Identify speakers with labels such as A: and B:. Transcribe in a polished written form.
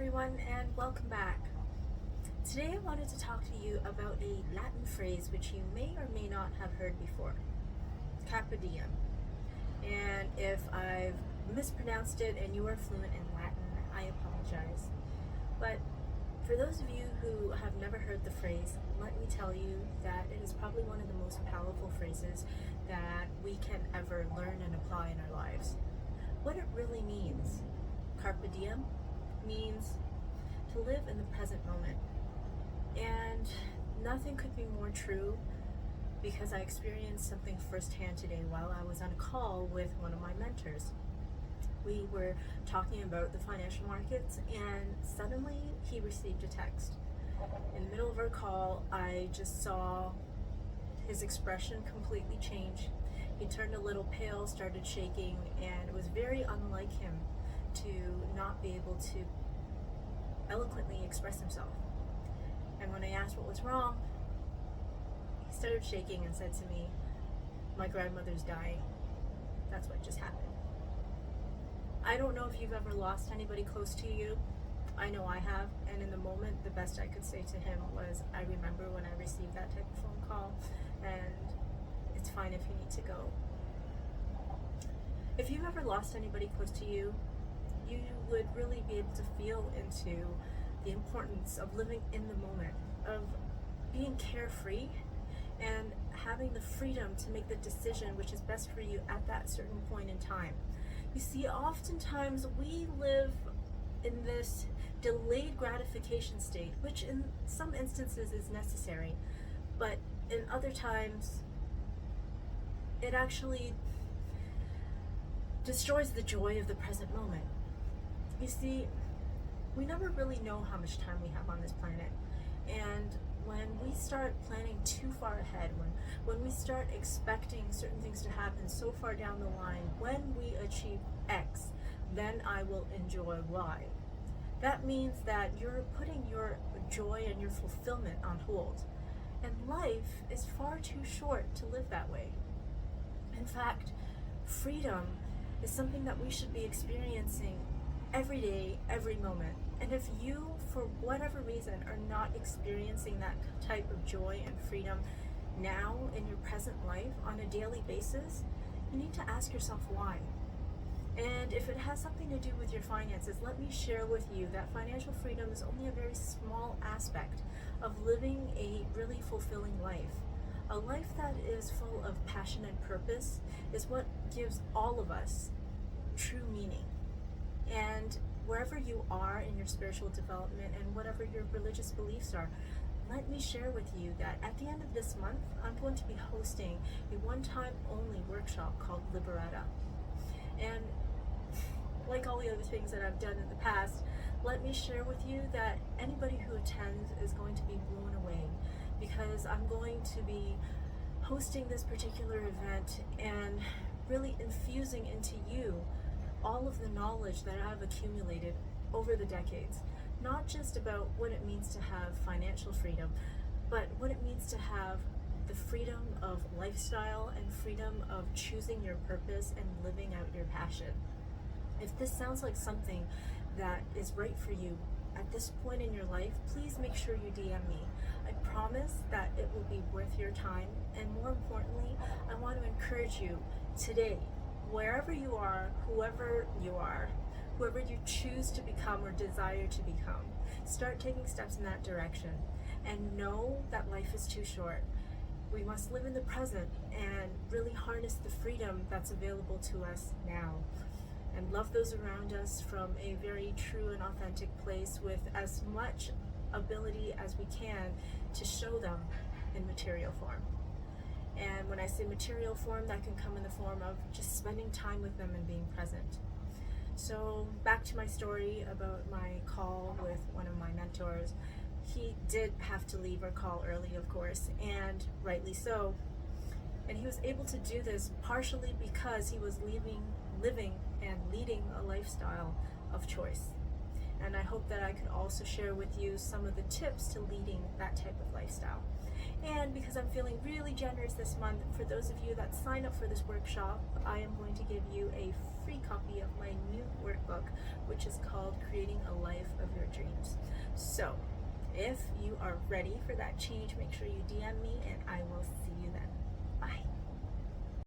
A: everyone, and welcome back. Today I wanted to talk to you about a Latin phrase which you may or may not have heard before, Carpe Diem. And if I've mispronounced it and you are fluent in Latin, I apologize. But for those of you who have never heard the phrase, let me tell you that it is probably one of the most powerful phrases that we can ever learn and apply in our lives. What it really means, Carpe Diem, means to live in the present moment. And nothing could be more true because I experienced something firsthand today while I was on a call with one of my mentors. We were talking about the financial markets, and suddenly he received a text. In the middle of our call, I just saw his expression completely change. He turned a little pale, started shaking, and it was very unlike him to not be able to eloquently express himself. And when I asked what was wrong, he started shaking and said to me, "My grandmother's dying. That's what just happened." I don't know if you've ever lost anybody close to you. I know I have, and in the moment, the best I could say to him was, "I remember when I received that type of phone call, and it's fine if you need to go." If you've ever lost anybody close to you, you would really be able to feel into the importance of living in the moment, of being carefree and having the freedom to make the decision which is best for you at that certain point in time. You see, oftentimes we live in this delayed gratification state, which in some instances is necessary, but in other times it actually destroys the joy of the present moment. You see, we never really know how much time we have on this planet. And when we start planning too far ahead, when we start expecting certain things to happen so far down the line, when we achieve X, then I will enjoy Y. That means that you're putting your joy and your fulfillment on hold. And life is far too short to live that way. In fact, freedom is something that we should be experiencing every day, every moment. And if you, for whatever reason, are not experiencing that type of joy and freedom now in your present life on a daily basis, you need to ask yourself why. And if it has something to do with your finances, let me share with you that financial freedom is only a very small aspect of living a really fulfilling life. A life that is full of passion and purpose is what gives all of us true meaning. And wherever you are in your spiritual development and whatever your religious beliefs are, let me share with you that at the end of this month, I'm going to be hosting a one-time only workshop called Liberata. And like all the other things that I've done in the past, let me share with you that anybody who attends is going to be blown away, because I'm going to be hosting this particular event and really infusing into you all of the knowledge that I've accumulated over the decades, not just about what it means to have financial freedom, but what it means to have the freedom of lifestyle and freedom of choosing your purpose and living out your passion. If this sounds like something that is right for you at this point in your life, please make sure you DM me. I promise that it will be worth your time, and more importantly, I want to encourage you today, wherever you are, whoever you choose to become or desire to become, start taking steps in that direction and know that life is too short. We must live in the present and really harness the freedom that's available to us now, and love those around us from a very true and authentic place with as much ability as we can to show them in material form. And when I say material form, that can come in the form of just spending time with them and being present. So back to my story about my call with one of my mentors. He did have to leave our call early, of course, and rightly so. And he was able to do this partially because he was living and leading a lifestyle of choice. And I hope that I could also share with you some of the tips to leading that type of lifestyle. And because I'm feeling really generous this month, for those of you that sign up for this workshop, I am going to give you a free copy of my new workbook, which is called Creating a Life of Your Dreams. So if you are ready for that change, make sure you DM me and I will